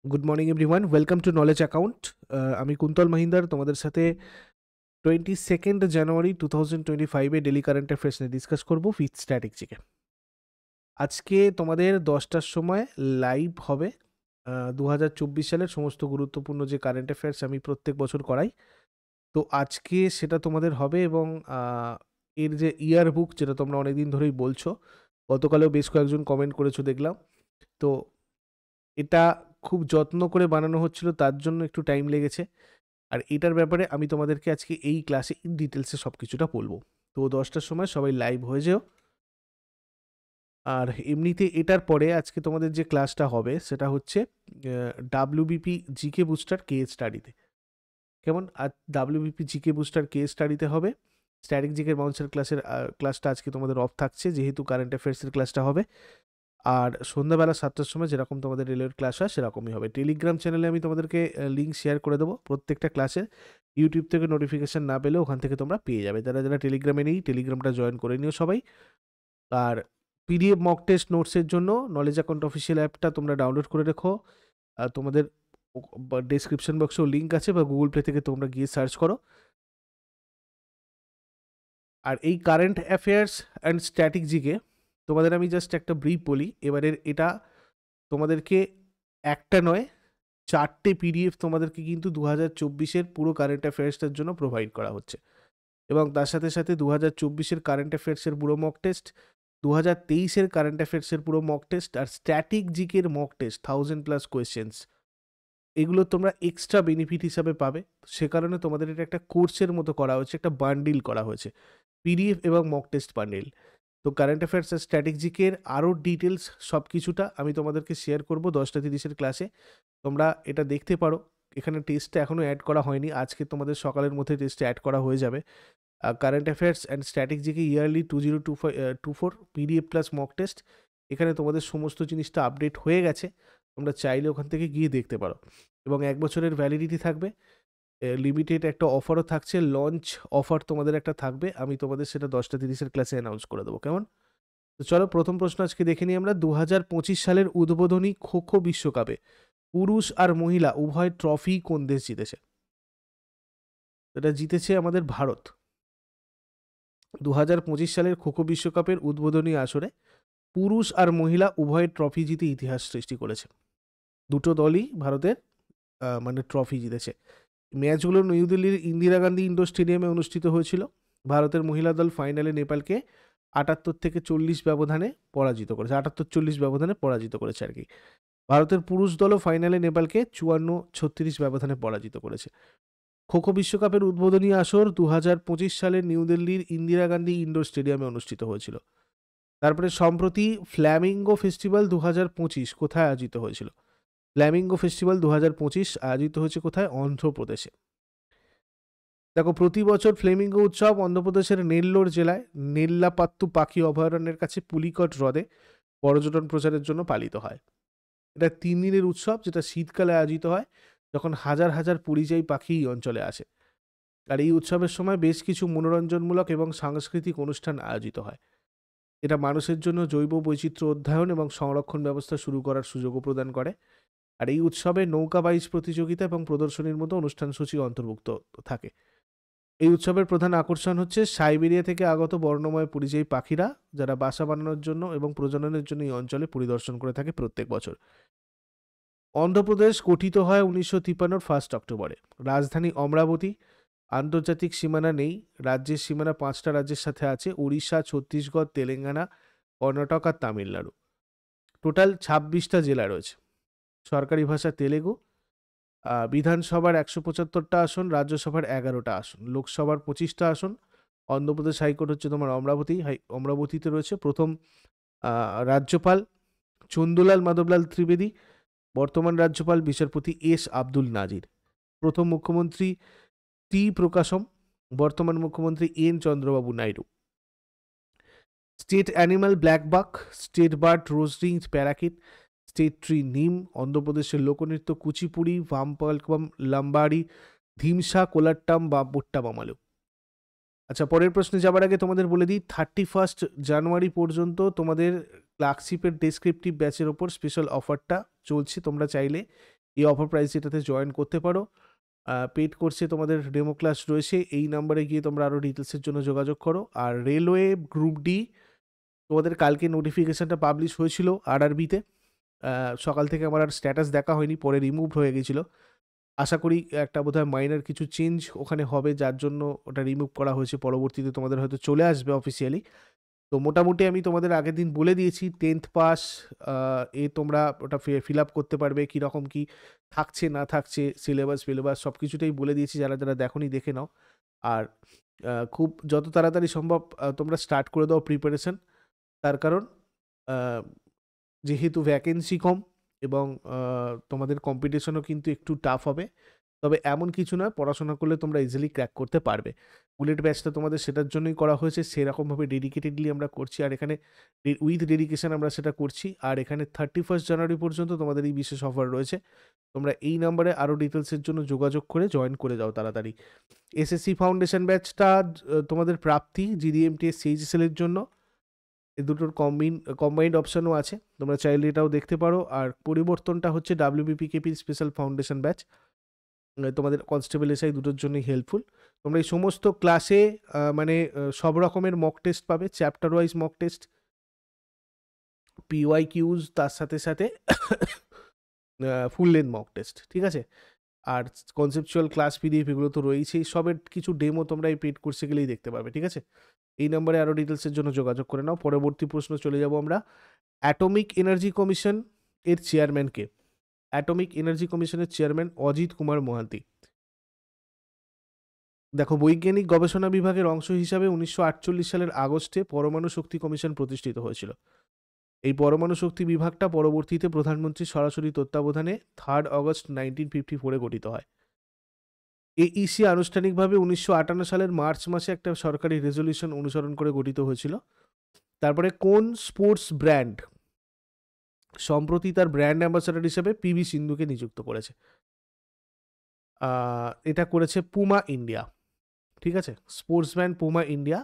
Good morning everyone, welcome to knowledge account. আমি কুন্তল মহিন্দার তোমাদের সাথে 22 জানুয়ারি 2025 ডেলি কারেন্ট অ্যাফেয়ার্স নিয়ে ডিসকাস করবো উইথ স্ট্র্যাটেজিকে। আজকে তোমাদের 10টার সময় লাইভ হবে 2024 সালের সমস্ত গুরুত্বপূর্ণ যে কারেন্ট অ্যাফেয়ার্স আমি প্রত্যেক বছর করাই। তো আজকে সেটা তোমাদের হবে এবং এর যে ইয়ার বুক, যেটা তোমরা অনেকদিন ধরেই বলছো, গতকালেও বেশ কয়েকজন কমেন্ট করেছো দেখলাম। তো এটা খুব যত্ন করে বানানো হচ্ছিল, তার জন্য একটু টাইম লেগেছে। আর এটার ব্যাপারে আমি তোমাদেরকে আজকে এই ক্লাসে ইন ডিটেলসে সব কিছুটা বলবো। তো 10টার সময় সবাই লাইভ হয়ে যেও। আর এমনিতে এটার পরে আজকে তোমাদের যে ক্লাসটা হবে সেটা হচ্ছে ডাব্লিউবিপি জিকে বুস্টার কে স্টাডিতে। কেমন? আর ডাব্লিউবিপি জিকে বুস্টার কে স্টাডিতে হবে। স্ট্যাটিক জিকের বাউন্সার ক্লাসটা আজকে তোমাদের অফ থাকছে, যেহেতু কারেন্ট অ্যাফেয়ার্সের ক্লাসটা হবে। আর সন্ধ্যাবেলা 7টার সময় যেরকম তোমাদের রেলের ক্লাস হয় সেরকমই হবে। টেলিগ্রাম চ্যানেলে আমি তোমাদেরকে লিঙ্ক শেয়ার করে দেবো প্রত্যেকটা ক্লাসের। ইউটিউব থেকে নোটিফিকেশান না পেলেও ওখান থেকে তোমরা পেয়ে যাবে। যারা যারা টেলিগ্রামে নেই, টেলিগ্রামটা জয়েন করে নিও সবাই। আর পিডিএফ মক টেস্ট নোটসের জন্য নলেজ অ্যাকাউন্ট অফিসিয়াল অ্যাপটা তোমরা ডাউনলোড করে রেখো। তোমাদের ডেসক্রিপশন বক্সেও লিঙ্ক আছে, বা গুগল প্লে থেকে তোমরা গিয়ে সার্চ করো। আর এই কারেন্ট অ্যাফেয়ার্স অ্যান্ড স্ট্র্যাটেজিকে তোমাদের আমি জাস্ট একটা ব্রিফ বলি এবারের। এটা তোমাদেরকে একটা নয়, 4টে পিডিএফ তোমাদেরকে কিন্তু 2024-এর পুরো কারেন্ট অ্যাফেয়ার্সটার জন্য প্রোভাইড করা হচ্ছে। এবং তার সাথে সাথে 2024-এর কারেন্ট অ্যাফেয়ার্সের পুরো মক টেস্ট, 2023-এর কারেন্ট অ্যাফেয়ার্সের পুরো মক টেস্ট, আর স্ট্যাটিক জিকের মক টেস্ট 1000+ কোয়েশ্চেন্স, এগুলো তোমরা এক্সট্রা বেনিফিট হিসাবে পাবে। সে কারণে তোমাদের এটা একটা কোর্সের মতো করা হয়েছে, একটা বান্ডিল করা হয়েছে, পিডিএফ এবং মক টেস্ট বান্ডিল। তো কারেন্ট অ্যাফেয়ার্স আর স্ট্র্যাটেজিকের আরও ডিটেলস সব কিছুটা আমি তোমাদেরকে শেয়ার করবো 10টা 30-এর ক্লাসে। তোমরা এটা দেখতে পারো। এখানে টেস্টটা এখনও অ্যাড করা হয়নি, আজকে তোমাদের সকালের মধ্যে টেস্টে অ্যাড করা হয়ে যাবে। কারেন্ট অ্যাফেয়ার্স অ্যান্ড স্ট্র্যাটেজিকে yearly 2024 PDF plus mock test, এখানে তোমাদের সমস্ত জিনিসটা আপডেট হয়ে গেছে। তোমরা চাইলে ওখান থেকে গিয়ে দেখতে পারো। এবং 1 বছরের ভ্যালিডিটি থাকবে। লিমিটেড একটা অফারও থাকছে, লঞ্চ অফার তোমাদের একটা থাকবে। আমি তোমাদের সেটা 10টা 30-এর ক্লাসে অ্যানাউন্স করে দেবো। কেমন? তো চলো প্রথম প্রশ্ন আজকে দেখে নিই আমরা। 2025 সালের উদ্বোধনী খো খো বিশ্বকাপে পুরুষ আর মহিলা উভয় ট্রফি কোন দেশ জিতেছে? এটা জিতেছে আমাদের ভারত। 2025 সালের খো খো বিশ্বকাপের উদ্বোধনী আসরে পুরুষ আর মহিলা উভয় ট্রফি জিতে ইতিহাস সৃষ্টি করেছে। দুটো দলই ভারতের মানে ট্রফি জিতেছে। ম্যাচগুলো নিউ দিল্লির ইন্দিরা গান্ধী ইন্ডোর স্টেডিয়ামে অনুষ্ঠিত হয়েছিল। ভারতের মহিলা দল ফাইনালে নেপালকে 78-40 ব্যবধানে পরাজিত করেছে, 78-40 ব্যবধানে পরাজিত করেছে আর কি। ভারতের পুরুষ দলও ফাইনালে নেপালকে 54-36 ব্যবধানে পরাজিত করেছে। খো খো বিশ্বকাপের উদ্বোধনী আসর 2025 সালের নিউ দিল্লির ইন্দিরা গান্ধী ইন্ডোর স্টেডিয়ামে অনুষ্ঠিত হয়েছিল। তারপরে সম্প্রতি ফ্ল্যামিঙ্গো ফেস্টিভ্যাল 2025 কোথায় আয়োজিত হয়েছিল? ফ্ল্যামিঙ্গো ফেস্টিভ্যাল 2025 আয়োজিত হয়েছে কোথায়? অন্ধ্রপ্রদেশে। দেখো, প্রতি বছর ফ্লেমিঙ্গো উৎসব অন্ধ্রপ্রদেশের নেল্লোর জেলায় নেল্লাপাত্তু পাখি অভয়ারণ্যের কাছে পুলিকট হ্রদে পর্যটন প্রচারের জন্য পালিত হয়। এটা 3 দিনের উৎসব, যেটা শীতকালে আয়োজিত হয়, যখন হাজার হাজার পরিযায়ী পাখি এই অঞ্চলে আসে। আর এই উৎসবের সময় বেশ কিছু মনোরঞ্জনমূলক এবং সাংস্কৃতিক অনুষ্ঠান আয়োজিত হয়। এটা মানুষের জন্য জৈব বৈচিত্র্য অধ্যয়ন এবং সংরক্ষণ ব্যবস্থা শুরু করার সুযোগও প্রদান করে। আর এই উৎসবে নৌকা বাইচ প্রতিযোগিতা এবং প্রদর্শনীর মতো অনুষ্ঠানসূচি অন্তর্ভুক্ত থাকে। এই উৎসবের প্রধান আকর্ষণ হচ্ছে সাইবেরিয়া থেকে আগত বর্ণময় পরিযায়ী পাখিরা, যারা বাসা বানানোর জন্য এবং প্রজননের জন্য এই অঞ্চলে পরিদর্শন করে থাকে প্রত্যেক বছর। অন্ধ্রপ্রদেশ গঠিত হয় 1953 1 অক্টোবরে। রাজধানী অমরাবতী। আন্তর্জাতিক সীমানা নেই। রাজ্যের সীমানা 5টা রাজ্যের সাথে আছে: উড়িষ্যা, ছত্তিশগড়, তেলেঙ্গানা, কর্ণাটক আর তামিলনাড়ু। টোটাল 26টা জেলা রয়েছে। সরকারি ভাষা তেলেগু। বিধানসভার 175টা আসন, রাজ্যসভার 11টা আসন, লোকসভার 25টা আসন। অন্ধ্রপ্রদেশ হাইকোর্ট হচ্ছে তোমার অমরাবতীতে রয়েছে। প্রথম রাজ্যপাল চন্দুলাল মাধবলাল ত্রিবেদী। বর্তমান রাজ্যপাল বিচারপতি এস আব্দুল নাজির। প্রথম মুখ্যমন্ত্রী টি প্রকাশম। বর্তমান মুখ্যমন্ত্রী N Chandrababu Naidu. State animal black buck. State bird rose ringed parakeet. State tree neem. অন্ধ্রপ্রদেশের লোকনৃত্য কুচিপুড়ি, ভাম্পালকম, লাম্বাড়ি, ধিমসা, কোলাট্টাম বা বুট্টাবামালু। আচ্ছা, পরের প্রশ্নে যাবার আগে তোমাদের বলে দিই, 31 জানুয়ারি পর্যন্ত তোমাদের ক্লার্কশিপের ডেসক্রিপটিভ ব্যাচের ওপর স্পেশাল অফারটা চলছে। তোমরা চাইলে এই অফার প্রাইস এটাতে জয়েন করতে পারো। পেইড কোর্সে তোমাদের ডেমো ক্লাস রয়েছে, এই নাম্বারে গিয়ে তোমরা আরও ডিটেলসের জন্য যোগাযোগ করো। আর রেলওয়ে গ্রুপ ডি তোমাদের কালকে নোটিফিকেশানটা পাবলিশ হয়েছিল আরআরবিতে, সকাল থেকে আমার আর স্ট্যাটাস দেখা হয়নি, পরে রিমুভ হয়ে গেছিলো। আশা করি একটা বোধহয় মাইনার কিছু চেঞ্জ ওখানে হবে, যার জন্য ওটা রিমুভ করা হয়েছে। পরবর্তীতে তোমাদের হয়তো চলে আসবে অফিসিয়ালি। তো মোটামুটি আমি তোমাদের আগের দিন বলে দিয়েছি 10th পাস তোমরা ওটা ফিল আপ করতে পারবে, কীরকম কী থাকছে না থাকছে, সিলেবাস সব কিছুটাই বলে দিয়েছি। যারা যারা দেখোনি দেখে নাও। আর খুব যত তাড়াতাড়ি সম্ভব তোমরা স্টার্ট করে দাও প্রিপারেশন। তার কারণ যেহেতু ভ্যাকেন্সি কম এবং তোমাদের কম্পিটিশনও কিন্তু একটু টাফ হবে, তবে এমন কিছু নয়, পড়াশোনা করলে তোমরা ইজিলি ক্র্যাক করতে পারবে। বুলেট ব্যাচটা তোমাদের সেটার জন্যই করা হয়েছে, সেরকমভাবে ডেডিকেটেডলি আমরা করছি। আর এখানে উইথ ডেডিকেশন আমরা সেটা করছি। আর এখানে 31 জানুয়ারি পর্যন্ত তোমাদের এই বিশেষ অফার রয়েছে। তোমরা এই নাম্বারে আরও ডিটেলসের জন্য যোগাযোগ করে জয়েন করে যাও তাড়াতাড়ি। এসএসসি ফাউন্ডেশন ব্যাচটা তোমাদের প্রাপ্তি জিডিএমটিএস সিএইচএসএল এর জন্য, এই দুটোর কম্বাইন্ড অপশানও আছে, তোমরা চাইলে এটাও দেখতে পারো। আর পরিবর্তনটা হচ্ছে WBPKP স্পেশাল ফাউন্ডেশন ব্যাচ, তোমাদের কনস্টেবল এসআই দুটোর জন্যই হেল্পফুল। তোমরা এই সমস্ত ক্লাসে মানে সব রকমের মক টেস্ট পাবে, chapter wise mock test, PYQs, তার সাথে সাথে ফুল লেন্থ মক টেস্ট, ঠিক আছে। আর কনসেপচুয়াল ক্লাস PDF এগুলো তো রয়েছেই, সবের কিছু ডেমো তোমরা এই পেড কোর্সে গেলেই দেখতে পাবে, ঠিক আছে। এই নাম্বারে আরও ডিটেলসের জন্য যোগাযোগ করে নাও। পরবর্তী প্রশ্ন চলে যাব আমরা। অ্যাটমিক এনার্জি কমিশন এর চেয়ারম্যান কে? অ্যাটমিক এনার্জি কমিশনের চেয়ারম্যান অজিত কুমার মোহান্তি। দেখো, বৈজ্ঞানিক গবেষণা বিভাগের অংশ হিসাবে 1948 সালের আগস্টে পরমাণু শক্তি কমিশন প্রতিষ্ঠিত হয়েছিল। এই পরমাণু শক্তি বিভাগটা পরবর্তীতে প্রধানমন্ত্রীর সরাসরি তত্ত্বাবধানে 3 আগস্ট 1954 গঠিত হয়। AEC আনুষ্ঠানিকভাবে 1958 সালের মার্চ মাসে একটা সরকারি রেজলিউশন অনুসরণ করে গঠিত হয়েছিল। তারপরে কোন স্পোর্টস ব্র্যান্ড সম্প্রতি তার ব্র্যান্ড অ্যাম্বাসাডার হিসেবে PV সিন্ধুকে নিযুক্ত করেছে? এটা করেছে পুমা ইন্ডিয়া, ঠিক আছে। স্পোর্টস ব্র্যান্ড পুমা ইন্ডিয়া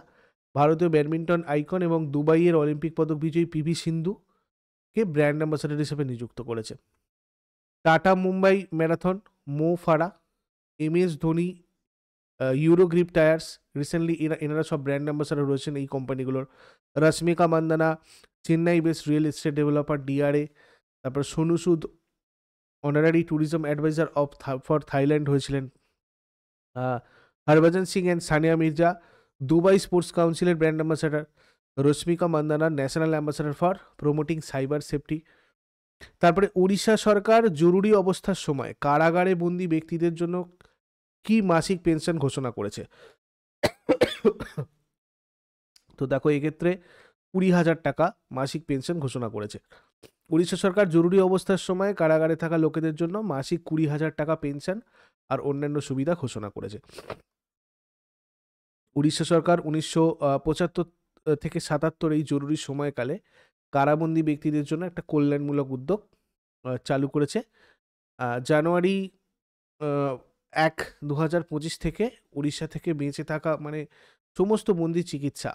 ভারতীয় ব্যাডমিন্টন আইকন এবং দুবাইয়ের অলিম্পিক পদক বিজয়ী PV সিন্ধুকে ব্র্যান্ড অ্যাম্বাসাডার হিসেবে নিযুক্ত করেছে। Tata Mumbai marathon, Mo Farah, MS Dhoni, Eurogrip tyres, recently এনারা সব ব্র্যান্ড অ্যাম্বাসাডার রয়েছেন এই কোম্পানিগুলোর। Rashmika Mandanna, Chennai best real estate developer DRA। তারপর Sonu Sood honorary tourism adviser for Thailand হয়েছিলেন। Harbhajan Singh and Sania Mirza Dubai sports কাউন্সিলের brand ambassador. Rashmika Mandanna national ambassador for promoting cyber safety. তারপরে উড়িষ্যা সরকার জরুরি অবস্থার সময় কারাগারে বন্দী ব্যক্তিদের জন্য কি মাসিক পেনশন ঘোষণা করেছে? তো দেখো, এক্ষেত্রে 20,000 টাকা মাসিক পেনশন ঘোষণা করেছে। উড়িষ্যা সরকার জরুরি অবস্থার সময় কারাগারে থাকা লোকেদের জন্য মাসিক 20,000 টাকা পেনশন আর অন্যান্য সুবিধা ঘোষণা করেছে। উড়িষ্যা সরকার 1975 থেকে 77 এই জরুরি সময়কালে কারাবন্দী ব্যক্তিদের জন্য একটা কল্যাণমূলক উদ্যোগ চালু করেছে। জানুয়ারি 1, 2025 থেকে উড়িষ্যা থেকে বেঁচে থাকা মানে সমস্ত বন্দি চিকিৎসা,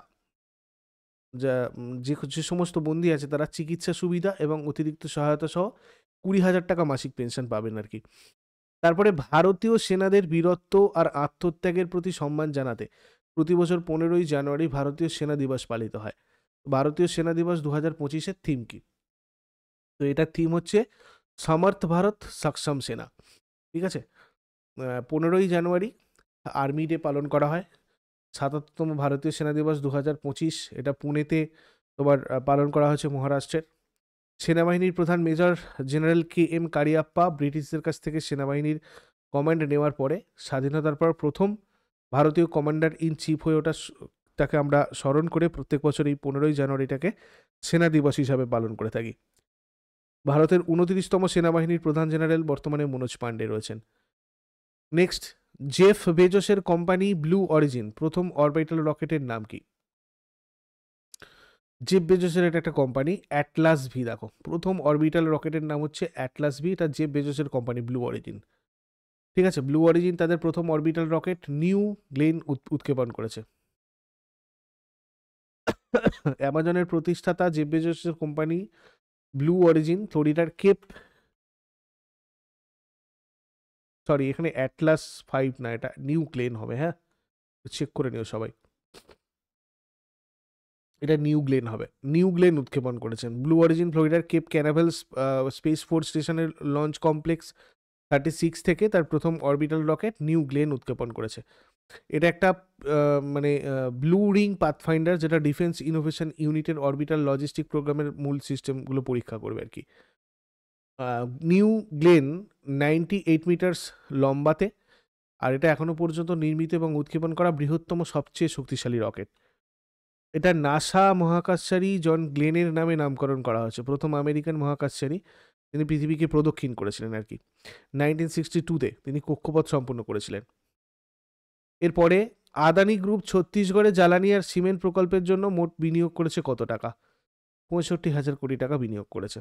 যে সমস্ত বন্দি আছে তারা চিকিৎসা সুবিধা এবং অতিরিক্ত সহায়তা সহ 20,000 টাকা মাসিক পেনশন পাবেন আর কি। তারপরে ভারতীয় সেনাদের বীরত্ব আর আত্মত্যাগের প্রতি সম্মান জানাতে প্রতি বছর 15ই জানুয়ারি ভারতীয় সেনা দিবস পালিত হয়। ভারতীয় সেনা দিবস 2025-এর থিম কি? তো এটার থিম হচ্ছে সমর্থ ভারত সক্ষম সেনা, ঠিক আছে। 15ই জানুয়ারি আর্মি ডে পালন করা হয়। 77তম ভারতীয় সেনা দিবস 2025, এটা পুনেতে তোমার পালন করা হয়েছে মহারাষ্ট্রের। সেনাবাহিনীর প্রধান মেজর জেনারেল KM কারিয়াপ্পা ব্রিটিশদের কাছ থেকে সেনাবাহিনীর কমান্ড নেওয়ার পরে স্বাধীনতার পর প্রথম ভারতীয় কমান্ডার ইন চিফ হয়ে তাকে আমরা স্মরণ করে প্রত্যেক বছর এই 15ই জানুয়ারিটাকে সেনা দিবস হিসাবে পালন করে থাকি। ভারতের 29তম সেনাবাহিনীর প্রধান জেনারেল বর্তমানে মনোজ পান্ডে রয়েছেন। নেক্সট, জেফ বেজোসের কোম্পানি ব্লু অরিজিন প্রথম অরবিটাল রকেটের নাম কি? জেফ বেজোসের এটা একটা কোম্পানি অ্যাটলাস ভি। দেখো, প্রথম অরবিটাল রকেটের নাম হচ্ছে অ্যাটলাস ভি, এটা জেফ বেজোসের কোম্পানি ব্লু অরিজিন, ঠিক আছে। ব্লু অরিজিন তাদের প্রথম অরবিটাল রকেট নিউ গ্লেন উৎক্ষেপণ করেছে। অ্যামাজনের প্রতিষ্ঠাতা জেফ বেজোসের কোম্পানি ব্লু অরিজিন ফ্লোরিডার কেপ সরি, এখানে অ্যাটলাস 5 না, এটা নিউ গ্লেন হবে। হ্যাঁ, চেক করে নিও সবাই, এটা নিউ গ্লেন হবে। নিউ গ্লেন উৎক্ষেপণ করেছেন। ব্লু অরিজিন ফ্লোরিডার কেপ ক্যানাভেল স্পেস ফোর্স স্টেশনের লঞ্চ কমপ্লেক্স 36 থেকে তার প্রথম অরবিটাল রকেট নিউ গ্লেন উৎক্ষেপণ করেছে। এটা একটা মানে ব্লু রিং পাথফাইন্ডার, যেটা ডিফেন্স ইনোভেশন ইউনিটের অরবিটাল লজিস্টিক প্রোগ্রামের মূল সিস্টেমগুলো পরীক্ষা করবে আর কি। নিউ গ্লেন 98 মিটার্স লম্বাতে, আর এটা এখনো পর্যন্ত নির্মিত এবং উৎক্ষেপণ করা বৃহত্তম সবচেয়ে শক্তিশালী রকেট। এটা নাসা মহাকাশচারী জন গ্লেনের নামে নামকরণ করা হয়েছে, প্রথম আমেরিকান মহাকাশচারী। তিনি পৃথিবীকে প্রদক্ষিণ করেছিলেন আর কি। 1962-তে তিনি কক্ষপথ সম্পন্ন করেছিলেন। এরপরে আদানি গ্রুপ ছত্তিশগড়ে জ্বালানি আর সিমেন্ট প্রকল্পের জন্য মোট বিনিয়োগ করেছে কত টাকা? 65,000 কোটি টাকা বিনিয়োগ করেছে।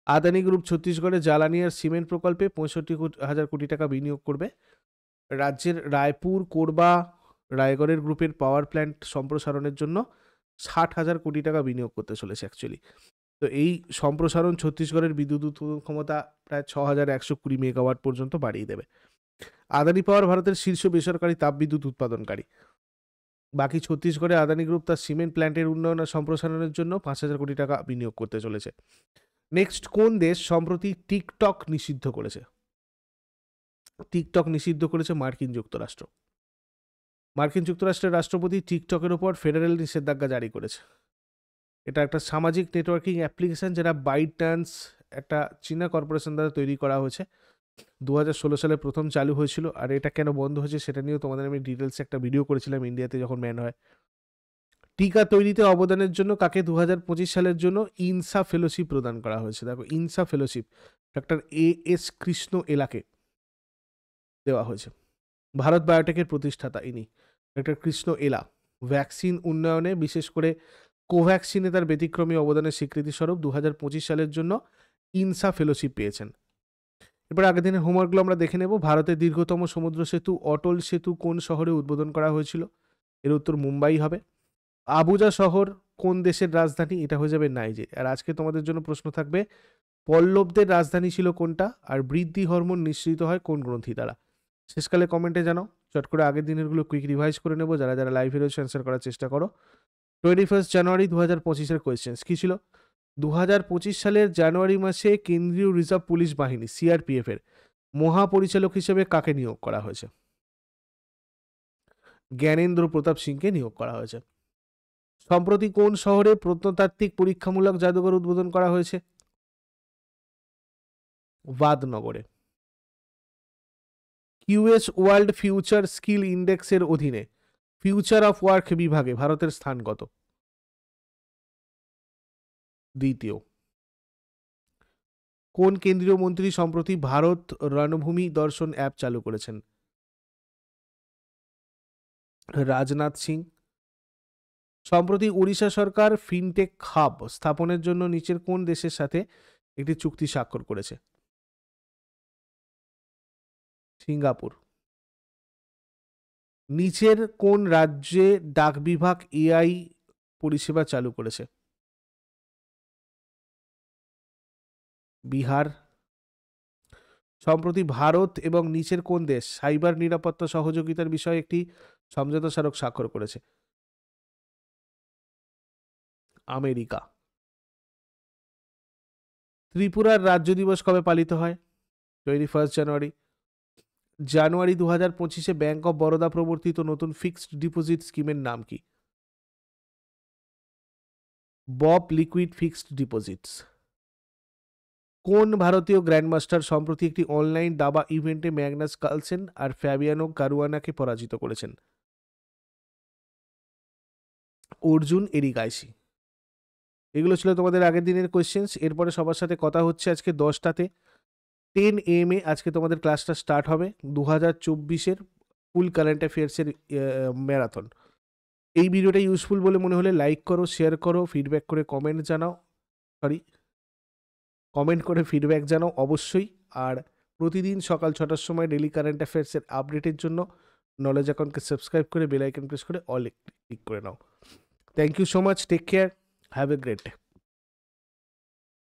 আদানি গ্রুপ ছত্তিশগড়ে জ্বালানি আর সিমেন্ট প্রকল্পে 65,000 কোটি টাকা বিনিয়োগ করবে। রাজ্যের রায়পুর, কোরবা, রায়গড়ের গ্রুপের পাওয়ার প্ল্যান্ট সম্প্রসারণের জন্য 60,000 কোটি টাকা বিনিয়োগ করতে চলেছে অ্যাকচুয়ালি। তো এই সম্প্রসারণ ছত্তিশগড়ের বিদ্যুৎ উৎপাদন ক্ষমতা প্রায় 6,120 মেগাওয়াট পর্যন্ত বাড়িয়ে দেবে। আদানি পাওয়ার ভারতের শীর্ষ বেসরকারি তাপবিদ্যুৎ উৎপাদনকারী। বাকি ছত্তিশগড়ে আদানি গ্রুপ তার সিমেন্ট প্ল্যান্টের উন্নয়ন আর সম্প্রসারণের জন্য 5,000 কোটি টাকা বিনিয়োগ করতে চলেছে। নেক্সট, কোন দেশ সম্প্রতি টিকটক নিষিদ্ধ করেছে? টিকটক নিষিদ্ধ করেছে মার্কিন যুক্তরাষ্ট্র। মার্কিন যুক্তরাষ্ট্রের রাষ্ট্রপতি টিকটকের ওপর ফেডারেল নিষেধাজ্ঞা জারি করেছে। এটা একটা সামাজিক নেটওয়ার্কিং অ্যাপ্লিকেশন, যেটা বাইটডান্স একটা চীনা কর্পোরেশন দ্বারা তৈরি করা হয়েছে। 2016 সালে প্রথম চালু হয়েছিল, আর এটা কেন বন্ধ হয়েছে সেটা নিয়েও তোমাদের আমি ডিটেলসে একটা ভিডিও করেছিলাম ইন্ডিয়াতে যখন ব্যান হয়। টিকা তৈরিতে অবদানের জন্য কাকে 2025 সালের জন্য ইনসা ফেলোশিপ প্রদান করা হয়েছে? দেখো, ইনসা ফেলোশিপ ডক্টর এস কৃষ্ণ এলাকে দেওয়া হয়েছে। ভারত বায়োটেকের প্রতিষ্ঠাতা ইনি, ডক্টর কৃষ্ণ এলা। ভ্যাকসিন উন্নয়নে, বিশেষ করে কোভ্যাক্সিনে তার ব্যতিক্রমী অবদানের স্বীকৃতিস্বরূপ 2025 সালের জন্য ইনসা ফেলোশিপ পেয়েছেন। এবার আগের দিনের হোমওয়ার্কগুলো আমরা দেখে নেব। ভারতের দীর্ঘতম সমুদ্র সেতু অটল সেতু কোন শহরে উদ্বোধন করা হয়েছিল? এর উত্তর মুম্বাই হবে। আবুজা শহর কোন দেশের রাজধানী? এটা হয়ে যাবে নাইজেরিয়া। আর আজকে তোমাদের জন্য প্রশ্ন থাকবে, পল্লবদের রাজধানী ছিল কোনটা? আর বৃদ্ধি হরমোন নিঃসৃত হয় কোন গ্রন্থি দ্বারা? শেষকালে কমেন্টে জানাও। চট করে আগের দিনেরগুলো কুইক রিভাইজ করে নেব। যারা যারা লাইভে রয়েছে অ্যান্সার করার চেষ্টা করো। 21 জানুয়ারি 2025-এর কোয়েশ্চেন্স কী ছিল? 2025 সালের জানুয়ারি মাসে কেন্দ্রীয় রিজার্ভ পুলিশ বাহিনী সিআরপিএফ এর মহাপরিচালক হিসেবে কাকে নিয়োগ করা হয়েছে? জ্ঞানেন্দ্র প্রতাপ সিংকে নিয়োগ করা হয়েছে। সম্প্রতি কোন শহরে প্রত্নতাত্ত্বিক পরীক্ষামূলক জাদুঘর উদ্বোধন করা হয়েছে? বাদনগরে। কিউএস ওয়ার্ল্ড ফিউচার স্কিল ইন্ডেক্সের অধীনে ফিউচার অফ ওয়ার্ক বিভাগে ভারতের স্থান কত? দ্বিতীয়। কোন কেন্দ্রীয় মন্ত্রী সম্প্রতি ভারত রণভূমি দর্শন অ্যাপ চালু করেছেন? রাজনাথ সিং। সম্প্রতি উড়িষ্যা সরকার ফিনটেক হাব স্থাপনের জন্য নিচের কোন দেশের সাথে একটি চুক্তি স্বাক্ষর করেছে? সিঙ্গাপুর। নিচের কোন রাজ্যে ডাক বিভাগ এআই পরিষেবা চালু করেছে? বিহার। সম্প্রতি ভারত এবং নিচের কোন দেশ সাইবার নিরাপত্তা সহযোগিতার বিষয়ে একটি সমঝোতা স্মারক স্বাক্ষর করেছে? আমেরিকা। ত্রিপুরার রাজ্য দিবস কবে পালিত হয়? 21 জানুয়ারি। জানুয়ারি 2025-এ ব্যাংক অফ বরোদা প্রবর্তিত নতুন ফিক্সড ডিপোজিট স্কিমের নাম কি? Bob liquid fixed deposits. কোন ভারতীয় গ্র্যান্ডমাস্টার সম্প্রতি একটি অনলাইন দাবা ইভেন্টে ম্যাগনাস কার্লসেন আর ফ্যাবিয়ানো কারুয়ানাকে পরাজিত করেছেন? অর্জুন এরিগাইসি। এগুলো ছিল তোমাদের আগের দিনের কোয়েশ্চেন্স। এরপরে সবার সাথে কথা হচ্ছে আজকে 10টাতে 10 AM আজকে তোমাদের ক্লাসটা স্টার্ট হবে 2024-এর ফুল কারেন্ট অ্যাফেয়ার্সের ম্যারাথন। এই ভিডিওটা ইউজফুল বলে মনে হলে লাইক করো, শেয়ার করো, ফিডব্যাক করে কমেন্ট জানাও। কমেন্ট করে ফিডব্যাক জানাও অবশ্যই। আর প্রতিদিন সকাল 6টার সময় ডেলি কারেন্ট অ্যাফেয়ার্সের আপডেটের জন্য নলেজ অ্যাকাউন্টকে সাবস্ক্রাইব করে বেল আইকন প্রেস করে অল ক্লিক করে নাও। Thank you so much, take care, have a great day.